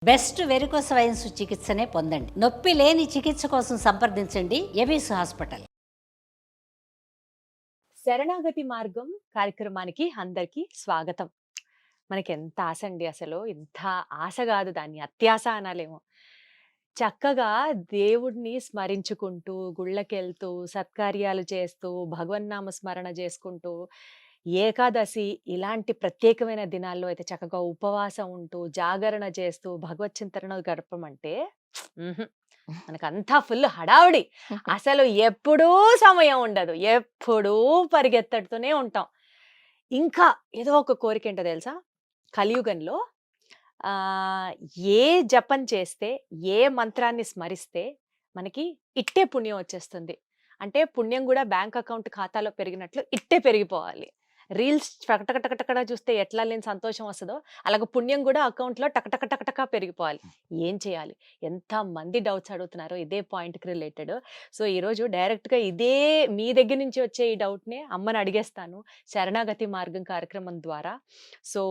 Best varicose wines చికిత్సనే పొందండి. నొప్పి లేని చికిత్స కోసం సంప్రదించండి ఎవిస్ హాస్పిటల్. శరణాగతి మార్గం కార్యక్రమానికి అందరికీ స్వాగతం. మనకి ఎంత ఆశ అండి అసలు. ఇంత ఆశ కాదు, దాన్ని అత్యాశ అనాలేమో. చక్కగా దేవుడిని స్మరించుకుంటూ, గుళ్ళకెళ్తూ, సత్కార్యాలు చేస్తూ, భగవన్నామ స్మరణ చేసుకుంటూ, ఏకాదశి ఇలాంటి ప్రత్యేకమైన దినాల్లో అయితే చక్కగా ఉపవాసం ఉంటూ, జాగరణ చేస్తూ, భగవత్ చింతన గడపమంటే హుహు. మనకంతా ఫుల్ హడావిడి. అసలు ఎప్పుడూ సమయం ఉండదు. ఎప్పుడూ పరిగెత్తడుతూనే ఉంటాం. ఇంకా ఏదో ఒక కోరికేంటో తెలుసా? కలియుగంలో ఆహ్, ఏ జపం చేస్తే, ఏ మంత్రాన్ని స్మరిస్తే మనకి ఇట్టే పుణ్యం వచ్చేస్తుంది. అంటే పుణ్యం గూడా బ్యాంక్ అకౌంట్ ఖాతాలో పెరిగినట్లు ఇట్టే పెరిగిపోవాలి. రీల్స్ టకటక చూస్తే ఎట్లా లేని సంతోషం వస్తదో, అలాగ పుణ్యం గూడా అకౌంట్‌లో టకటక పెరిగిపోవాలి. ఏం చేయాలి? ఎంతమంది డౌట్స్ అడుగుతున్నారో ఇదే పాయింట్‌కి రిలేటెడ్. సో, ఈరోజు డైరెక్ట్‌గా ఇదే మీ దగ్గర నుంచి వచ్చే ఈ డౌట్‌నే అమ్మని అడిగేస్తాను. శరణాగతి మార్గం కార్యక్రమం ద్వారా. సో,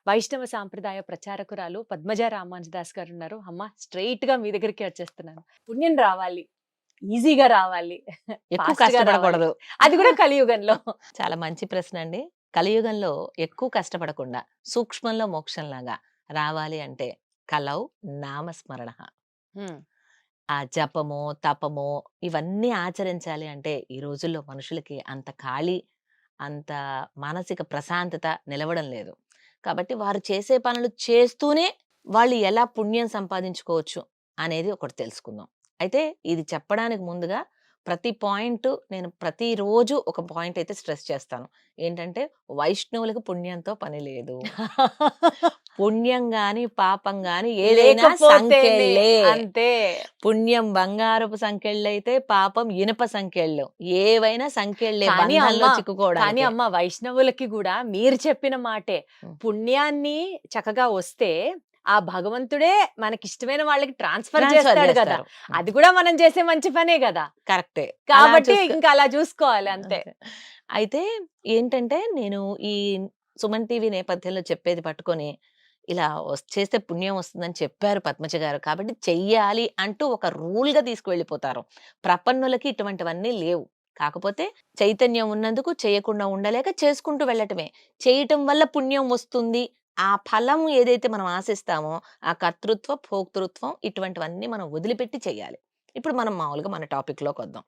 వైష్ణవ సాంప్రదాయ ప్రచారకురాలు పద్మజ రామానుజదాస్ గారున్నారు. అమ్మ స్ట్రెయిట్‌గా మీ దగ్గరికే వచ్చేస్తున్నాను. పుణ్యం రావాలి. ఈజీగా రావాలి. ఎక్కువ ఫాస్ట్‌గా రావాలి. కష్టపడకూడదు. అది కూడా కలియుగంలో. చాలా మంచి ప్రశ్న అండి. కలియుగంలో ఎక్కువ కష్టపడకుండా సూక్ష్మంలో మోక్షంలాగా రావాలి అంటే కలౌ నామస్మరణ. హ్మ్. ఆ జపమో, తపమో ఇవన్నీ ఆచరించాలి అంటే ఈ రోజుల్లో మనుషులకి అంత ఖాళీ, అంత మానసిక ప్రశాంతత నిలవడం లేదు. కాబట్టి వారు చేసే పనులు చేస్తూనే వాళ్ళు ఎలా పుణ్యం సంపాదించుకోవచ్చు అనేది ఒకటి తెలుసుకుందాం. అయితే ఇది చెప్పడానికి ముందుగా ప్రతి పాయింట్ నేను ప్రతిరోజు ఒక పాయింట్ అయితే స్ట్రెస్ చేస్తాను. ఏంటంటే వైష్ణవులకు పుణ్యంతో పని లేదు. పుణ్యం గాని, పాపం గాని ఏదైనా లేకపోతేనే సంకెళ్ళే. అంతే. పుణ్యం బంగారపు సంకెళ్ళైతే పాపం ఇనుప సంకెళ్ళు. ఏవైనా సంకెళ్ళే కానీ బంధంలో కానీ చిక్కుకోవడానికి. అమ్మ వైష్ణవులకి గూడా మీరు చెప్పిన మాటే. హ్మ్. పుణ్యాన్ని చక్కగా వస్తే ఆ భగవంతుడే మనకిష్టమైన వాళ్ళకి ట్రాన్స్‌ఫర్ ట్రాన్స్‌ఫర్ చేస్తాడు గదా! చేస్తారు. అది కూడా మనం చేసే మంచి పనే గదా! కరెక్టే. అలా కాబట్టి చూసుకో ఇంకా అలా చూసుకోవాలి అంతే. అంతే. అయితే ఏంటంటే నేను ఈ సుమన్ టీవీ నేపథ్యంలో చెప్పేది పట్టుకొని ఇలా చేస్తే పుణ్యం వస్తుందని చెప్పారు పద్మజ గారు. కాబట్టి చెయ్యాలి అంటూ ఒక రూల్‌గా తీసుకువెళ్ళిపోతారు. ప్రపన్నులకి ఇటువంటివన్నీ లేవు. కాకపోతే చైతన్యం ఉన్నందుకు చేయకుండా ఉండలేక చేసుకుంటూ వెళ్ళటమే. చేయటం వల్ల పుణ్యం వస్తుంది. ఆ ఫలం ఏదైతే మనం ఆశిస్తామో ఆ కర్తృత్వ, భోక్తృత్వం ఇటువంటివన్నీ మనం వదిలిపెట్టి చేయాలి. ఇప్పుడు మనం మామూలుగా మన టాపిక్‌లోకొద్దాం.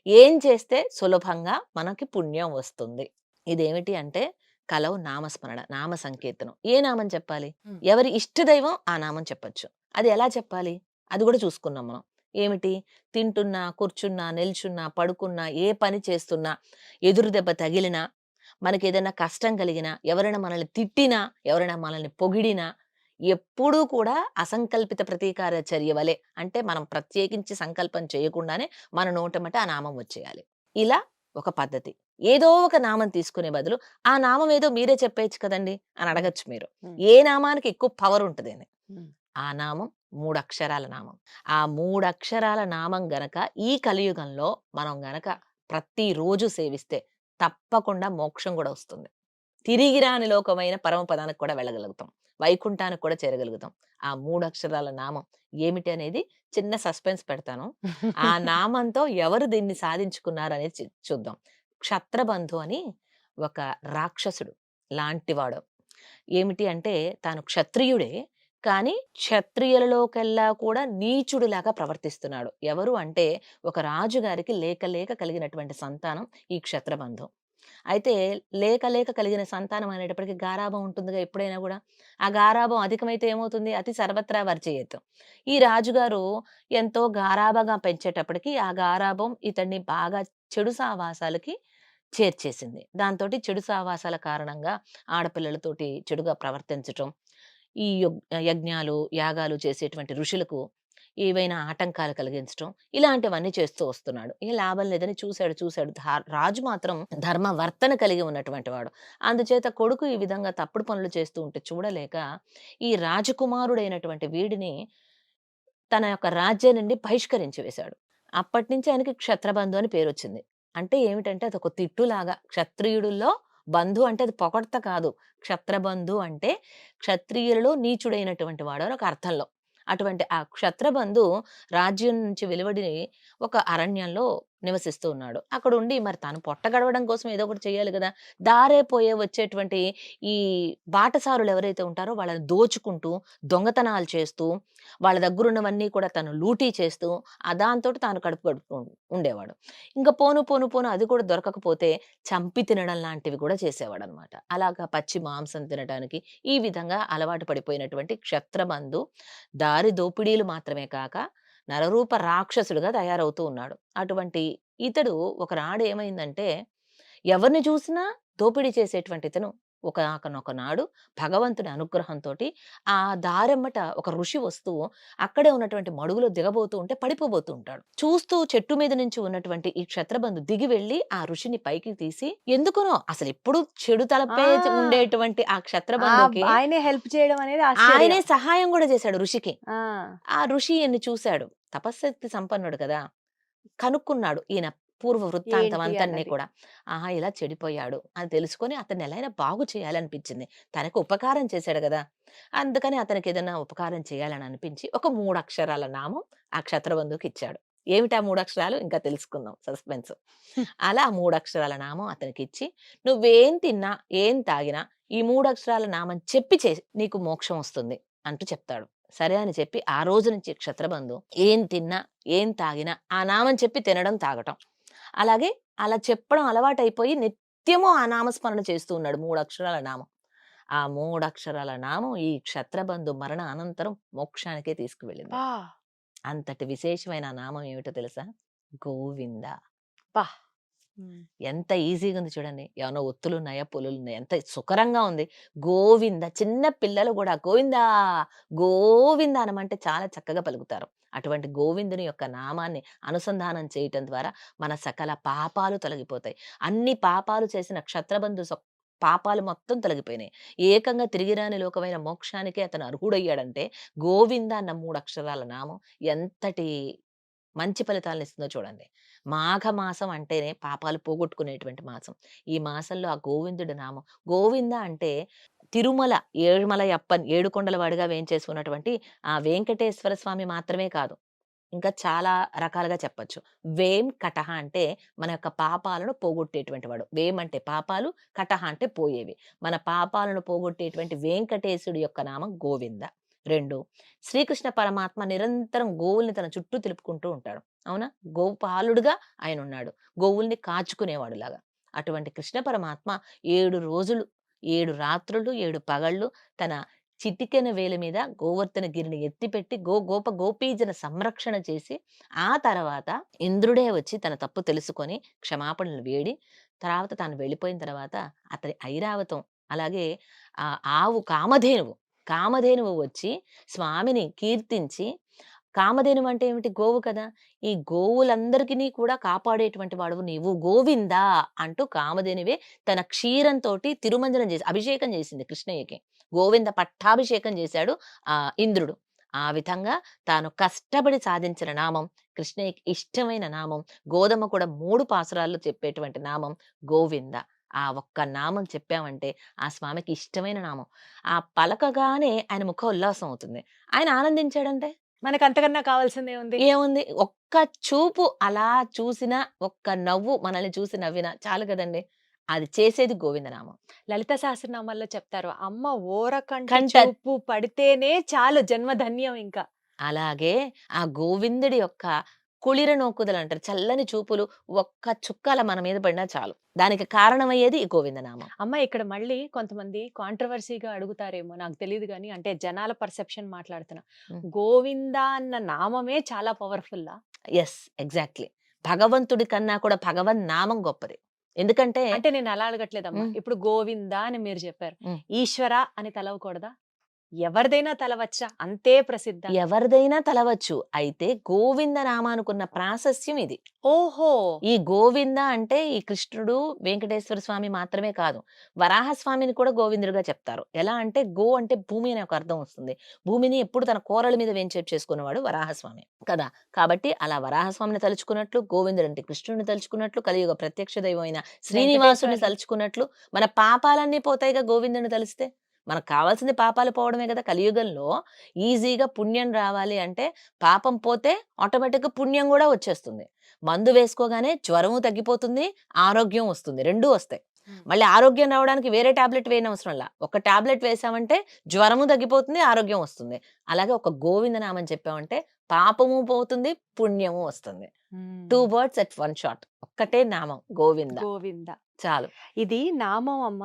ఏం చేస్తే సులభంగా మనకి పుణ్యం వస్తుంది? ఇదేమిటి అంటే కలౌ నామస్మరణ, నామ సంకీర్తనం. ఏ నామం చెప్పాలి? హ్మ్. ఎవరి ఇష్టదైవం ఆ నామం చెప్పొచ్చు. అది ఎలా చెప్పాలి? అది కూడా చూసుకున్నాం మనం. ఏమిటి? తింటున్నా, కూర్చున్నా, నిల్చున్నా, పడుకున్నా, ఏ పని చేస్తున్నా, ఎదురు దెబ్బ తగిలినా, మనకేదైనా కష్టం కలిగినా, ఎవరైనా మనల్ని తిట్టినా, ఎవరైనా మనల్ని పొగిడినా, ఎప్పుడూ కూడా అసంకల్పిత ప్రతీకార చర్య వలె అంటే మనం ప్రత్యేకించి సంకల్పం చేయకుండానే మన నోటెమ్మట ఆ నామం వచ్చేయాలి. ఇలా ఒక పద్ధతి. ఏదో ఒక నామం తీసుకునే బదులు, ఆ నామం ఏదో మీరే చెప్పేయచ్చు కదండీ! అని హ్మ్. అడగొచ్చు మీరు. హ్మ్. ఏ నామానికి ఎక్కువ పవర్ ఉంటదని. హ్మ్. ఆ నామం 3 అక్షరాల నామం. ఆ 3 అక్షరాల నామం గనక ఈ కలియుగంలో మనం గనక ప్రతిరోజు సేవిస్తే తప్పకుండా మోక్షం గూడా వస్తుంది. తిరిగి రాని లోకమైన పరమపదానికి కూడా వెళ్ళగలుగుతాం. వైకుంఠానికి కూడా చేరగలుగుతాం. ఆ 3 అక్షరాల నామం ఏమిటి అనేది చిన్న సస్పెన్స్ పెడతాను. ఆ నామంతో ఎవరు దీన్ని సాధించుకున్నారనేది చూద్దాం. క్షత్రబంధు అని ఒక రాక్షసుడు లాంటివాడు. ఏమిటి అంటే తాను క్షత్రియుడే. కానీ క్షత్రియులలోకెల్లా కూడా నీచుడిలాగా ప్రవర్తిస్తున్నాడు. ఎవరు అంటే ఒక రాజుగారికి లేక లేక కలిగినటువంటి సంతానం ఈ క్షత్రబంధు. అయితే లేక లేక కలిగిన సంతానం అనేటప్పటికి గారాబం ఉంటుందిగా ఎప్పుడైనా గూడా. ఆ గారాబం అధికమైతే ఏమవుతుంది? అతి సర్వత్రా వర్జయేత్. ఈ రాజుగారు ఎంతో గారాబంగా పెంచేటప్పటికి ఆ గారాబం ఇతన్ని బాగా చెడు సావాసాలకి చేర్చేసింది. దాంతోటి చెడు సావాసాల కారణంగా ఆడపిల్లలతోటి చెడుగా ప్రవర్తించటం, ఈ యజ్ఞాలు, యాగాలు చేసేటువంటి ఋషులకు ఏవైనా ఆటంకాలు కలిగించటం, ఇలాంటివన్నీ చేస్తూ వస్తున్నాడు. ఇక లాభం లేదని చూసాడు. రాజు మాత్రం ధర్మవర్తన కలిగి ఉన్నటువంటి వాడు. అందుచేత కొడుకు ఈ విధంగా తప్పుడు పనులు చేస్తూ ఉంటే చూడలేక, ఈ రాజకుమారుడైనటువంటి వీడిని తన యొక్క రాజ్యం నుండి బహిష్కరించి వేశాడు. అప్పటినుంచి ఆయనకి క్షత్రబంధు అని పేరొచ్చింది. అంటే ఏమిటంటే అదొక తిట్టులాగా క్షత్రియుడుల్లో బంధు అంటే అది పొగడ్త కాదు. క్షత్రబంధు అంటే క్షత్రియులలో నీచుడైనటువంటి వాడు అని ఒక అర్థంలో. అటువంటి ఆ క్షత్రబంధు రాజ్యం నుంచి వెలువడి ఒక అరణ్యంలో నివసిస్తూ ఉన్నాడు. అక్కడుండి మరి తను పొట్ట గడవడం కోసం ఏదో ఒకటి చేయాలి గదా! దారే పోయే వచ్చేటువంటి ఈ బాటసారులు ఎవరైతే ఉంటారో వాళ్ళని దోచుకుంటూ, దొంగతనాలు చేస్తూ, వాళ్ళ దగ్గరున్నవన్నీ కూడా తను లూటీ చేస్తూ, దాంతోటి తాను కడుపు గడుపుతూ ఉండేవాడు. ఇంక పోను, పోను, పోను అది కూడా దొరకకపోతే చంపి తినడం లాంటివి కూడా చేసేవాడనమాట. అలాగా పచ్చి మాంసం తినటానికి ఈ విధంగా అలవాటు పడిపోయినటువంటి క్షత్రబంధు దారి దోపిడీలు మాత్రమే కాక నరరూప రాక్షసుడుగా తయారవుతూ ఉన్నాడు. అటువంటి ఇతడు ఒకనాడు ఏమైందంటే ఎవరిని చూసినా దోపిడీ చేసేటువంటి ఇతను ఒకానొక నాడు భగవంతుని అనుగ్రహంతోటి ఆ దారెమ్మట ఒక ఋషి వస్తూ అక్కడే ఉన్నటువంటి మడుగులో దిగబోతూ ఉంటే పడిపోబోతూ ఉంటాడు. చూస్తూ చెట్టు మీద నుంచి ఉన్నటువంటి ఈ క్షత్రబంధు దిగి వెళ్లి ఆ ఋషిని పైకి తీసి ఎందుకునో అసలు ఎప్పుడు చెడు తలపే ఆ! ఉండేటువంటి ఆ క్షత్రబంధుకి ఆయనే హెల్ప్ చేయడం అనేది ఆయనే ఆశ్చర్యం. సహాయం కూడా చేశాడు ఋషికి. ఆ! ఆ ఋషి ఈయన్ని చూశాడు. తపశ్శక్తి సంపన్నుడు కదా! కనుక్కున్నాడు ఈయన పూర్వ వృత్తాంతం ఏంటి అంతన్ని అన్నది. కూడా. ఆహా! ఇలా చెడిపోయాడు అని తెలుసుకొని అతన్ని ఎలైనా బాగు చేయాలనిపించింది. తనకు ఉపకారం చేశాడు గదా! అందుకని అతనికి ఏదైనా ఉపకారం చేయాలని అనిపించి ఒక 3 అక్షరాల నామం ఆ క్షత్రబంధువుకి ఇచ్చాడు. ఏమిటా 3 అక్షరాలు ఇంకా తెలుసుకుందాం సస్పెన్స్. అలా 3 అక్షరాల నామం అతనికిచ్చి నువ్వేం తిన్నా, ఏం తాగినా ఈ 3 అక్షరాల నామం చెప్పి నీకు మోక్షం వస్తుంది అంటూ చెప్తాడు. సరే అని చెప్పి ఆ రోజు నుంచి క్షత్రబంధు ఏం తిన్నా, ఏం తాగినా ఆ నామం చెప్పి తినడం, తాగటం. అలాగే అలా చెప్పడం అలవాటైపోయి నిత్యము ఆ నామస్మరణ చేస్తూ ఉన్నాడు 3 అక్షరాల నామం. ఆ 3 అక్షరాల నామం ఈ క్షత్రబంధు మరణ అనంతరం మోక్షానికే తీసుకువెళ్ళింది. అబ్బా! అంతటి విశేషమైన ఆ నామం ఏమిటో తెలుసా? గోవింద. అబ్బా! హ్మ్. ఎంత ఈజీగా ఉంది చూడండి. ఏమన్నా ఒత్తులున్నాయా? పులులున్నాయా? ఎంత సుకరంగా ఉంది. గోవింద చిన్న పిల్లలు గూడా గోవిందా, గోవింద అనమంటే చాలా చక్కగా పలుకుతారు. అటువంటి గోవిందుని యొక్క నామాన్ని అనుసంధానం చేయటం ద్వారా మన సకల పాపాలు తొలగిపోతాయి. అన్ని పాపాలు చేసిన క్షత్రబంధు పాపాలు మొత్తం తొలగిపోయినాయి. ఏకంగా తిరిగిరాని లోకమైన మోక్షానికే అతను అర్హుడయ్యాడంటే గోవింద అన్న 3 అక్షరాల నామం ఎంతటి మంచి ఫలితాలనిస్తుందో చూడండి. మాఘమాసం అంటేనే పాపాలు పోగొట్టుకునేటువంటి మాసం. ఈ మాసంలో ఆ గోవిందుడి నామం గోవింద అంటే తిరుమల ఏడుమలయప్పన్ ఏడుకొండల వాడిగా వేంచేసి ఉన్నటువంటి ఆ వెంకటేశ్వర స్వామి మాత్రమే కాదు. ఇంకా చాలా రకాలుగా చెప్పొచ్చు. వేం కటహ అంటే మన యొక్క పాపాలను పోగొట్టేటువంటి వాడు. వేం అంటే పాపాలు, కటహ అంటే పోయేవి. మన పాపాలను పోగొట్టేటువంటి వెంకటేశుడి యొక్క నామం గోవింద. 2 శ్రీకృష్ణ పరమాత్మ నిరంతరం గోవుల్ని తన చుట్టూ తిలుపుకుంటూ ఉంటాడు. అవునా? గోపాలుడుగా ఆయనున్నాడు. గోవుల్ని కాచుకునేవాడులాగా. అటువంటి కృష్ణ పరమాత్మ 7 రోజులు, 7 రాత్రులు, 7 పగళ్ళు తన చిటికెన వేలి మీద గోవర్ధన గిరిని ఎత్తిపెట్టి గోప గోపీజన సంరక్షణ చేసి, ఆ తర్వాత ఇంద్రుడే వచ్చి తన తప్పు తెలుసుకొని క్షమాపణలు వేడి, తర్వాత తాను వెళ్ళిపోయిన తర్వాత అతని ఐరావతం అలాగే ఆవు కామధేనువు, కామధేనువు వచ్చి స్వామిని కీర్తించి కామధేనువు అంటే ఏమిటి? గోవు కదా! ఈ గోవులందరికిని కూడా కాపాడేటువంటి వాడవు నీవు గోవిందా అంటూ కామధేనువే తన క్షీరంతోటి తిరుమంజనం చేసి అభిషేకం చేసింది కృష్ణయ్యకి. గోవింద పట్టాభిషేకం చేశాడు ఇంద్రుడు. ఆ విధంగా తాను కష్టపడి సాధించిన నామం, కృష్ణయ్యకి ఇష్టమైన నామం, గోదమ్మ కూడా 3 పాసురాల్లో చెప్పేటువంటి నామం గోవింద. ఆ ఒక్క నామం చెప్పామంటే ఆ స్వామికి ఇష్టమైన నామం. ఆ పలకగానే ఆయన ముఖం ఉల్లాసం అవుతుంది. ఆయన ఆనందించాడంటే మనకు అంతకన్నా కావాల్సిందేముంది? ఏముంది? ఒక్క చూపు అలా చూసినా, ఒక్క నవ్వు మనల్ని చూసి నవ్వినా చాలు గదండీ! అది చేసేది గోవిందనామం. లలిత సహస్రనామాల్లో చెప్తారు. అమ్మ ఓరకంటి కంట చూపు పడితేనే చాలు జన్మ ధన్యం ఇంకా. అలాగే ఆ గోవిందుడి యొక్క కుళిర నోకుదలంటారు. చల్లని చూపులు ఒక్క చుక్క అలా మన మీద పడినా చాలు. దానికి కారణమయ్యేది ఈ గోవిందనామం. అమ్మ ఇక్కడ మళ్ళీ కొంతమంది కాంట్రవర్సీగా అడుగుతారేమో నాకు తెలీదు గానీ, అంటే జనాల పర్సెప్షన్ మాట్లాడుతున్నా. హ్మ్. గోవింద అన్న నామమే చాలా పవర్‌ఫుల్లా? యెస్. ఎగ్జాక్ట్‌లీ. భగవంతుడి కన్నా కూడా భగవన్నామం గొప్పది. ఎందుకంటే అంటే నేను అలా అడగట్లేదమ్మా. హ్మ్. ఇప్పుడు గోవింద అని మీరు చెప్పారు. హ్మ్. ఈశ్వర అని తలవకూడదా? ఎవరిదైనా తలవచ్చా? అంతే ప్రసిద్ధ. ఎవరిదైనా తలవచ్చు. అయితే గోవింద నామానుకున్న ప్రాశస్త్యం ఇది. ఓహో! ఈ గోవింద అంటే ఈ కృష్ణుడు, వెంకటేశ్వర స్వామి మాత్రమే కాదు. వరాహస్వామిని కూడా గోవిందుడిగా చెప్తారు. ఎలా అంటే గో అంటే భూమి అనే ఒక అర్థం వస్తుంది. భూమిని ఎప్పుడు తన కోరల మీద వేంచేపు చేసుకునేవాడు వరాహస్వామి కదా! కాబట్టి అలా వరాహస్వామిని తలుచుకున్నట్లు, గోవిందుడంటే కృష్ణుడిని తలుచుకున్నట్లు, కలియుగ ప్రత్యక్ష దైవం అయిన శ్రీనివాసుని వెంకటేశ్వరుని. తలుచుకున్నట్లు, మన పాపాలన్నీ పోతాయిగా గోవిందుని తలిస్తే. మనకు కావాల్సింది పాపాలు పోవడమే కదా! కలియుగంలో ఈజీగా పుణ్యం రావాలి అంటే పాపం పోతే ఆటోమేటిక్‌గా పుణ్యం గూడా వచ్చేస్తుంది. మందు వేసుకోగానే జ్వరము తగ్గిపోతుంది, ఆరోగ్యం వస్తుంది. 2 వస్తాయి. హ్మ్. మళ్ళీ ఆరోగ్యం రావడానికి వేరే టాబ్లెట్ వేయనవసరంలా. ఒక టాబ్లెట్ వేసామంటే జ్వరము తగ్గిపోతుంది, ఆరోగ్యం వస్తుంది. అలాగే ఒక గోవింద నామం చెప్పామంటే పాపము పోతుంది, పుణ్యము వస్తుంది. 2 హ్మ్. Birds at 1 shot. ఒక్కటే నామం గోవింద. గోవింద. చాలు. ఇది నామం అమ్మ.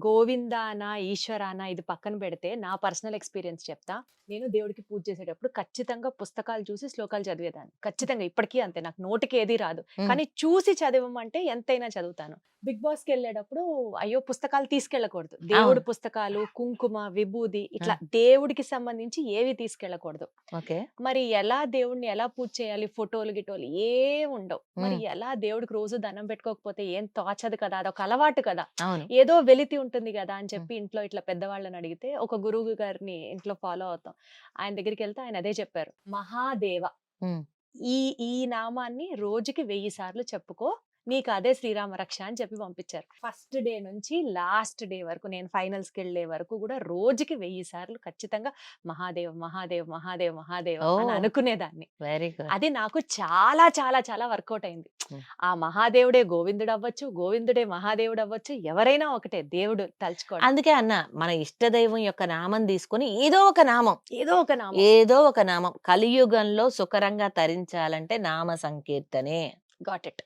గోవిందానా, ఈశ్వరానా ఇది పక్కన పెడితే నా పర్సనల్ ఎక్స్‌పీరియన్స్ చెప్తా. నేను దేవుడికి పూజ చేసేటప్పుడు ఖచ్చితంగా పుస్తకాలు చూసి శ్లోకాలు చదివేదాన్ని. ఖచ్చితంగా ఇప్పటికీ అంతే. నాకు నోటికి ఏది రాదు. హ్మ్. కానీ చూసి చదవమంటే ఎంతైనా చదువుతాను. బిగ్ బాస్‌కెళ్ళేటప్పుడు అయ్యో! పుస్తకాలు తీసుకెళ్ళకూడదు. దేవుడి అవును. పుస్తకాలు, కుంకుమ, విభూది ఇట్లా దేవుడికి సంబంధించి ఏవి తీసుకెళ్ళకూడదు. ఓకే. మరి ఎలా దేవుడిని ఎలా పూజ చేయాలి? ఫోటోలు, గిటోలు ఏముండవు. మరి హ్మ్. ఎలా దేవుడికి రోజు దండం పెట్టుకోకపోతే ఏం తోచదు కదా! అదొక అలవాటు కదా! అవును. ఏదో వెలితి ఉంటుంది గదా! అని హ్మ్. చెప్పి ఇంట్లో ఇట్లా పెద్దవాళ్ళని అడిగితే ఒక గురువు గారిని ఇంట్లో ఫాలో అవుతాం. ఆయన దగ్గరికెళ్తే ఆయన అదే చెప్పారు. మహాదేవ హ్మ్. ఈ ఈ నామాన్ని రోజుకి 1000 సార్లు చెప్పుకో. నీకు అదే శ్రీరామ రక్ష అని చెప్పి పంపించారు. ఫస్ట్ డే నుంచి లాస్ట్ డే వరకు నేను ఫైనల్స్‌కెళ్ళే వరకు గూడా రోజుకి 1000 సార్లు ఖచ్చితంగా మహాదేవ్, మహాదేవ్, మహాదేవ్, మహాదేవ్ అని ఓహ్! అనుకునేదాన్ని. Very good. అది నాకు చాలా చాలా చాలా వర్కౌట్ అయింది. హ్మ్. ఆ మహాదేవుడే గోవిందుడవ్వచ్చు, గోవిందుడే మహాదేవుడవ్వచ్చు. ఎవరైనా ఒకటే దేవుడు తలుచుకోవడం. అందుకే అన్నా మన ఇష్టదైవం యొక్క నామం తీసుకొని ఏదో ఒక నామం, ఏదో ఒక నామం. ఏదో ఒక నామం కలియుగంలో సుకరంగా తరించాలంటే నామ సంకీర్తనే. Got it.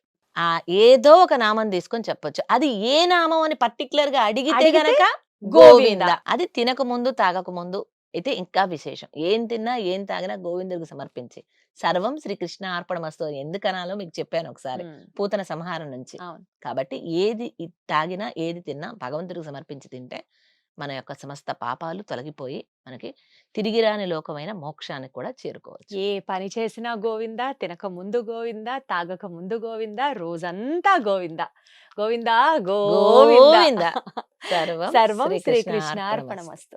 ఏదో ఒక నామం తీసుకొని చెప్పొచ్చు. అది ఏ నామం అని పర్టిక్యులర్‌గా అడిగితే అడిగితే గనక గోవింద. గోవింద. అది తినక ముందు, తాగక ముందు అయితే ఇంకా విశేషం. ఏం తిన్నా, ఏం తాగినా గోవిందుడికి సమర్పించి. సర్వం శ్రీకృష్ణ అర్పణమస్తు అని ఎందుకనాలో మీకు చెప్పాను ఒకసారి. హ్మ్. పూతన సంహారం నుంచి. అవును. కాబట్టి ఏది తాగినా, ఏది తిన్నా భగవంతుడికి సమర్పించి తింటే మన యొక్క సమస్త పాపాలు తొలగిపోయి మనకి తిరిగి రాని లోకమైన మోక్షాన్ని కూడా చేరుకోవచ్చు. ఏ పని చేసినా గోవింద, తినక ముందు గోవింద, తాగక ముందు గోవింద, రోజంతా గోవింద. గోవిందా గోవింద. గోవింద. సర్వం సర్వం శ్రీకృష్ణ శ్రీకృష్ణ అర్పణమస్తు. అర్పణమస్తు.